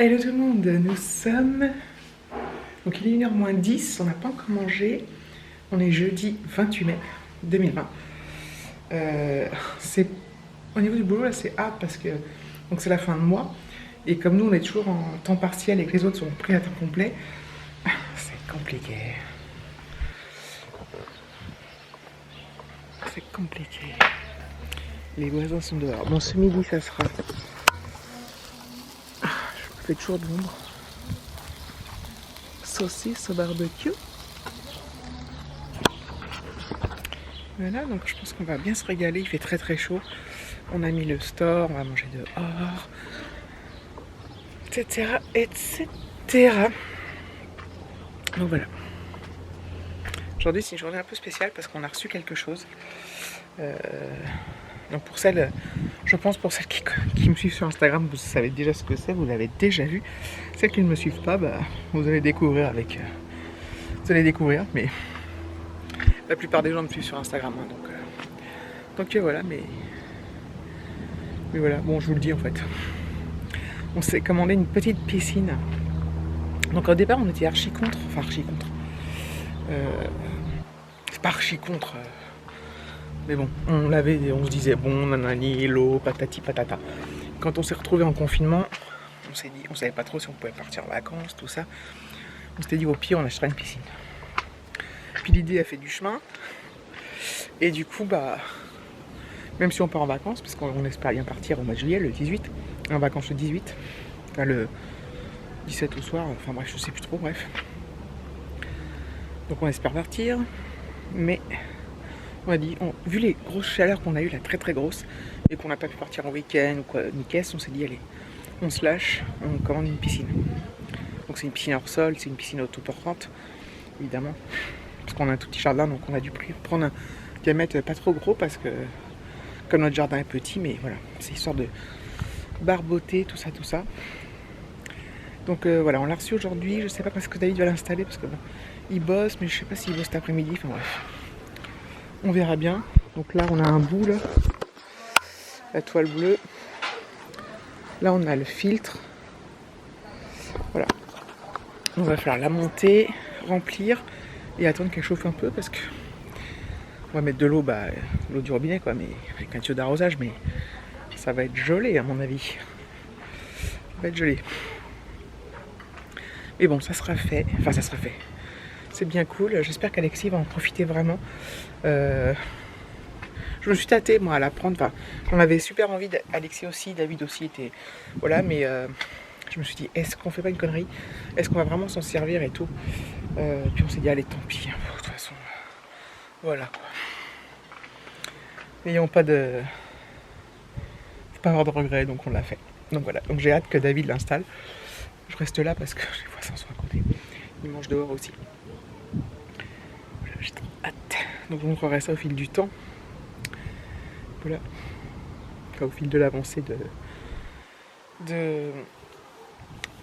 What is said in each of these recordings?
Hello tout le monde, nous sommes... Donc il est 1h moins 10, on n'a pas encore mangé. On est jeudi 28 mai 2020. C'est... Au niveau du boulot là c'est hard parce que donc c'est la fin de mois. Et comme nous on est toujours en temps partiel et que les autres sont pris à temps complet, c'est compliqué. C'est compliqué. Les voisins sont dehors. Bon ce midi ça sera... Je fais toujours de l'ombre. Saucisse au barbecue. Voilà, donc je pense qu'on va bien se régaler. Il fait très très chaud. On a mis le store, on va manger dehors, etc. etc. Donc voilà. Aujourd'hui c'est une journée un peu spéciale parce qu'on a reçu quelque chose. Donc pour celles, je pense pour celles qui me suivent sur Instagram, vous savez déjà ce que c'est, vous l'avez déjà vu. Celles qui ne me suivent pas, bah, vous allez découvrir avec... vous allez découvrir, mais la plupart des gens me suivent sur Instagram. Hein, donc voilà, mais voilà, bon je vous le dis en fait. On s'est commandé une petite piscine. Donc au départ on était archi contre, enfin archi contre. C'est pas archi contre... mais bon, on se disait bon, nanani, l'eau, patati patata. Quand on s'est retrouvé en confinement, on s'est dit, on savait pas trop si on pouvait partir en vacances, tout ça. On s'était dit au pire on achètera une piscine. Puis l'idée a fait du chemin. Et du coup, bah, même si on part en vacances, parce qu'on espère bien partir au mois de juillet, le 18, en vacances le 18, enfin le 17 au soir, enfin bref, je sais plus trop, bref. Donc on espère partir, mais on a dit, vu les grosses chaleurs qu'on a eues, là très très grosses, et qu'on n'a pas pu partir en week-end ou quoi, ni caisse, on s'est dit allez, on se lâche, on commande une piscine. Donc c'est une piscine hors sol, c'est une piscine autoportante, évidemment, parce qu'on a un tout petit jardin, donc on a dû prendre un diamètre pas trop gros, parce que comme notre jardin est petit, mais voilà, c'est histoire de barboter, tout ça. Donc voilà, on l'a reçu aujourd'hui, je sais pas parce que David va l'installer, parce que bon, il bosse, mais je sais pas s'il bosse cet après-midi, enfin bref. On verra bien. Donc là, on a un bout, là. La toile bleue. Là, on a le filtre. Voilà. On va faire la monter, remplir et attendre qu'elle chauffe un peu parce que on va mettre de l'eau, bah, l'eau du robinet, quoi, mais avec un tuyau d'arrosage, mais ça va être gelé, à mon avis. Ça va être gelé. Mais bon, ça sera fait. Enfin, ça sera fait. C'est bien cool. J'espère qu'Alexis va en profiter vraiment. Je me suis tâtée moi à la prendre, enfin, j'en avais super envie, Alexis aussi, David aussi était... Voilà, mais je me suis dit, est-ce qu'on fait pas une connerie? Est-ce qu'on va vraiment s'en servir et tout? Puis on s'est dit, allez, tant pis, hein, de toute façon, voilà quoi. N'ayons pas de... Faut pas avoir de regrets, donc on l'a fait. Donc voilà, donc j'ai hâte que David l'installe. Je reste là parce que les voisins sont à côté. Ils mangent dehors aussi. J'ai trop hâte. Donc je vous montrerai ça au fil du temps. Voilà. Enfin, au fil de l'avancée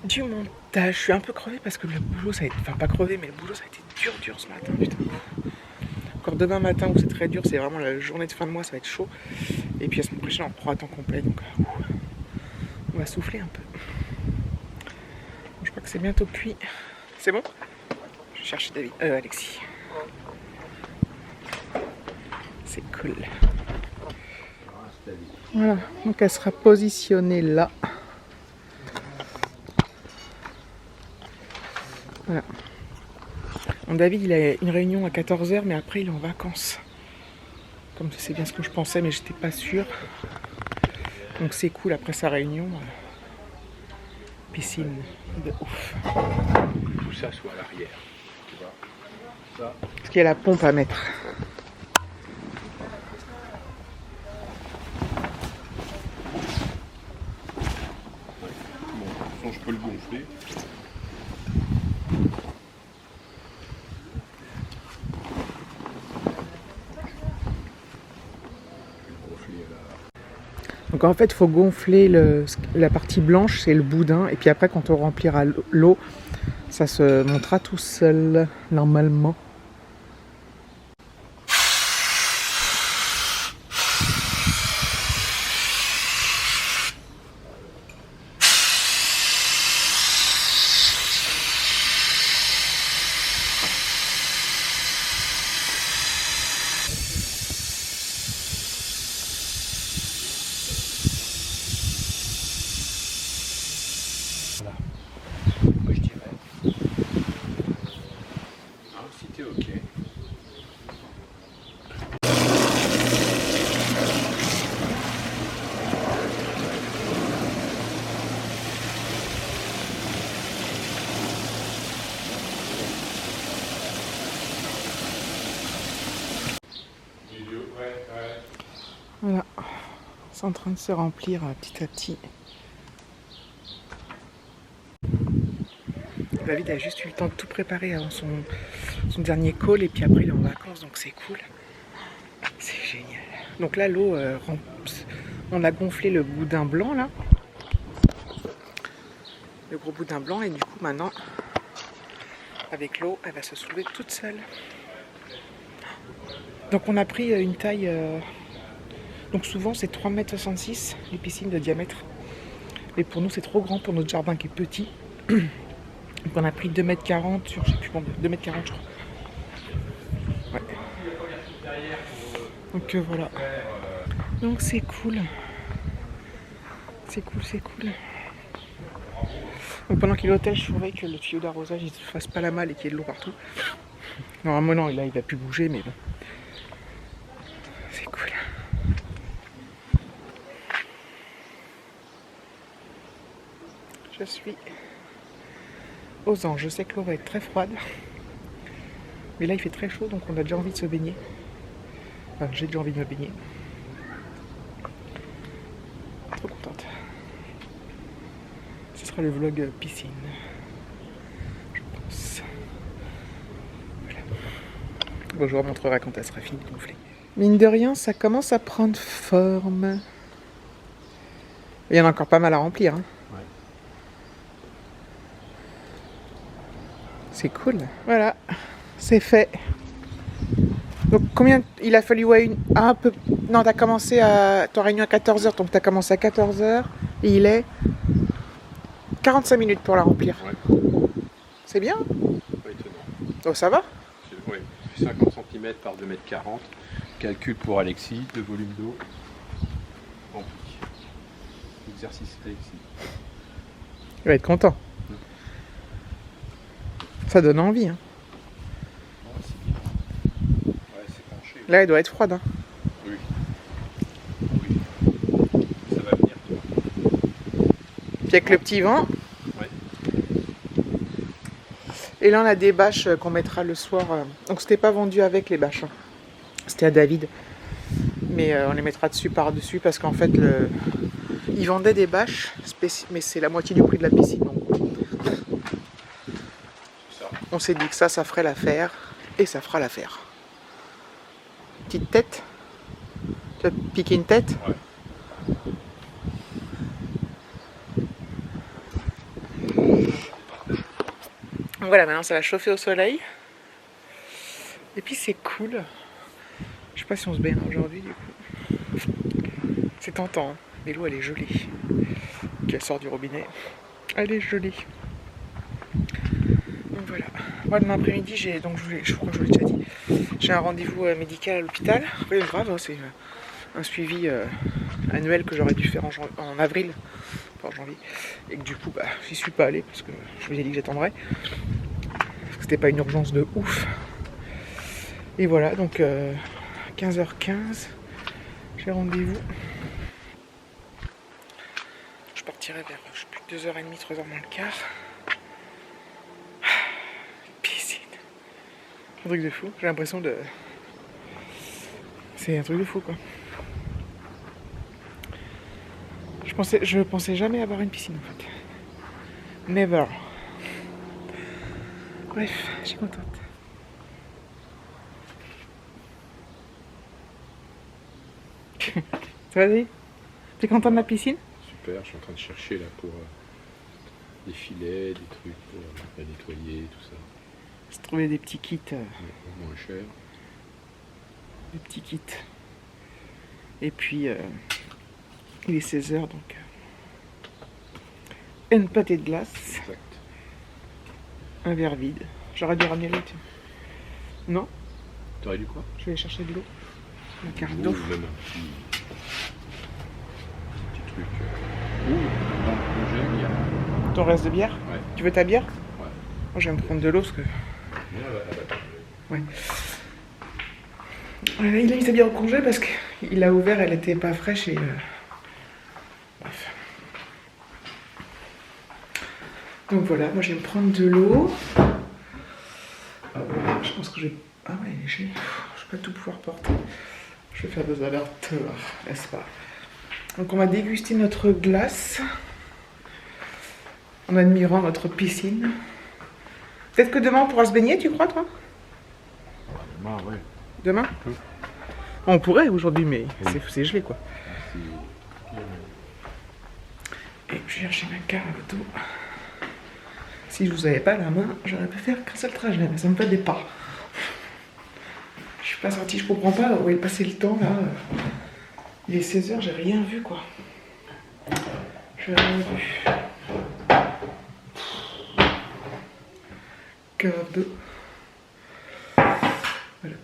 du montage. Je suis un peu crevée parce que le boulot ça a été... Enfin pas crevée, mais le boulot ça a été dur ce matin, putain. Encore demain matin où c'est très dur, c'est vraiment la journée de fin de mois, ça va être chaud. Et puis la semaine prochaine on reprend à temps complet, donc on va souffler un peu. Je crois que c'est bientôt cuit. C'est bon? Je vais chercher David. Alexis. C'est cool. Voilà, donc elle sera positionnée là. Voilà. Bon, David il a une réunion à 14h, mais après il est en vacances. Comme c'est bien ce que je pensais, mais j'étais pas sûre. Donc c'est cool après sa réunion. Piscine de ouf. Tout ça soit à l'arrière. Tu vois ça. Parce qu'il y a la pompe à mettre. Bon, je peux le gonfler. Donc en fait il faut gonfler la partie blanche, c'est le boudin, et puis après quand on remplira l'eau, ça se montera tout seul normalement. Voilà, c'est en train de se remplir petit à petit. David a juste eu le temps de tout préparer avant son dernier call et puis après il est en vacances, donc c'est cool. C'est génial. Donc là l'eau, on a gonflé le boudin blanc là. Le gros boudin blanc et du coup maintenant avec l'eau elle va se soulever toute seule. Donc on a pris une taille, donc souvent c'est 3,66 m les piscines de diamètre. Mais pour nous c'est trop grand pour notre jardin qui est petit. Donc on a pris 2,40 m sur je sais plus combien, 2,40 m je crois. Ouais. Donc voilà. Donc c'est cool. C'est cool, c'est cool. Donc pendant qu'il est au hôtel, je surveille que le tuyau d'arrosage il se fasse pas la malle et qu'il y ait de l'eau partout. Normalement non, là il va plus bouger mais bon. C'est cool. Je suis aux anges. Je sais que l'eau va être très froide. Mais là il fait très chaud donc on a déjà envie de se baigner. Enfin j'ai déjà envie de me baigner. Trop contente. Ce sera le vlog piscine. Je pense. Voilà. Bon, je vous remontrerai quand elle sera finie de gonfler. Mine de rien, ça commence à prendre forme. Il y en a encore pas mal à remplir. Hein. Ouais. C'est cool. Voilà, c'est fait. Donc combien il a fallu un peu. Non, t'as commencé à. Ton réunion à 14h, donc t'as commencé à 14h et il est 45 minutes pour la remplir. Ouais. C'est bien. Pas étonnant. Oh, ça va. Oui, 50 cm par 2,40 m. Calcul pour Alexis, de volume d'eau. Rempli. Exercice Alexis. Il va être content. Ça donne envie. Hein. Ouais, c'est bien. Ouais, c'est penché. Là, elle doit être froide. Hein. Oui. Oui. Ça va venir, toi. Puis avec le petit vent. Ouais. Et là, on a des bâches qu'on mettra le soir. Donc, c'était pas vendu avec les bâches. Hein. C'était à David. Mais on les mettra dessus par-dessus parce qu'en fait, ils vendaient des bâches, mais c'est la moitié du prix de la piscine. Donc. Ça. On s'est dit que ça ferait l'affaire. Et ça fera l'affaire. Petite tête. Tu vas te piquer une tête. Ouais. Donc voilà, maintenant ça va chauffer au soleil. Et puis c'est cool. Je sais pas si on se baigne aujourd'hui du coup. C'est tentant, hein. Mais l'eau elle est jolie. Elle sort du robinet. Elle est jolie. Donc voilà. Moi demain après-midi je crois que je vous l'ai déjà dit. J'ai un rendez-vous médical à l'hôpital. Rien de grave, hein, c'est un suivi annuel que j'aurais dû faire en avril. Pas en janvier. Et que du coup j'y suis pas allé parce que je vous ai dit que j'attendrais. Parce que c'était pas une urgence de ouf. Et voilà, donc 15h15, j'ai rendez-vous. Je partirai vers, je sais plus, 2h30, 3h moins le quart. Piscine. Un truc de fou, j'ai l'impression de... C'est un truc de fou, quoi. Je pensais jamais avoir une piscine, en fait. Never. Bref, je suis contente. Vas-y. T'es content de la piscine? Super, je suis en train de chercher là pour des filets, des trucs pour la nettoyer, tout ça. J'ai trouvé des petits kits. Moins cher. Des petits kits. Et puis, il est 16h donc. Une pâtée de glace. Exact. Un verre vide. J'aurais dû ramener l'eau. Non? T'aurais dû quoi? Je vais aller chercher de l'eau. Un quart Ou d'eau. même un petit truc. Ou dans le congé, il y a... Ton reste de bière? Ouais. Tu veux ta bière? Ouais. Moi, je vais me prendre de l'eau parce que. Ouais. Il a mis sa bière au congé parce qu'il a ouvert, elle était pas fraîche et. Bref. Donc voilà, moi je vais me prendre de l'eau. Je pense que je vais. Ah ouais, je vais pas tout pouvoir porter. Je vais faire des allers-retours, n'est-ce pas? Donc on va déguster notre glace en admirant notre piscine. Peut-être que demain on pourra se baigner, tu crois, toi? Demain, ouais. Demain? On pourrait aujourd'hui, mais c'est gelé, quoi. Et je chercher ma carte d'eau. Si je vous avais pas la main, j'aurais pu faire qu'un seul trajet, mais ça me fait des pas. Je suis pas sortie, je comprends pas où est passé le temps là. Il est 16h, j'ai rien vu quoi. J'ai rien vu. Cave d'eau. Voilà.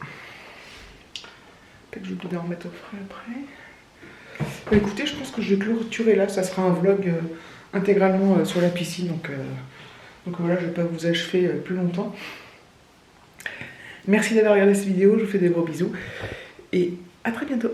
Peut-être que je vais en remettre au frais après. Bah, écoutez, je pense que je vais clôturer là. Ça sera un vlog intégralement sur la piscine. Donc voilà, je vais pas vous achever plus longtemps. Merci d'avoir regardé cette vidéo. Je vous fais des gros bisous. Et à très bientôt.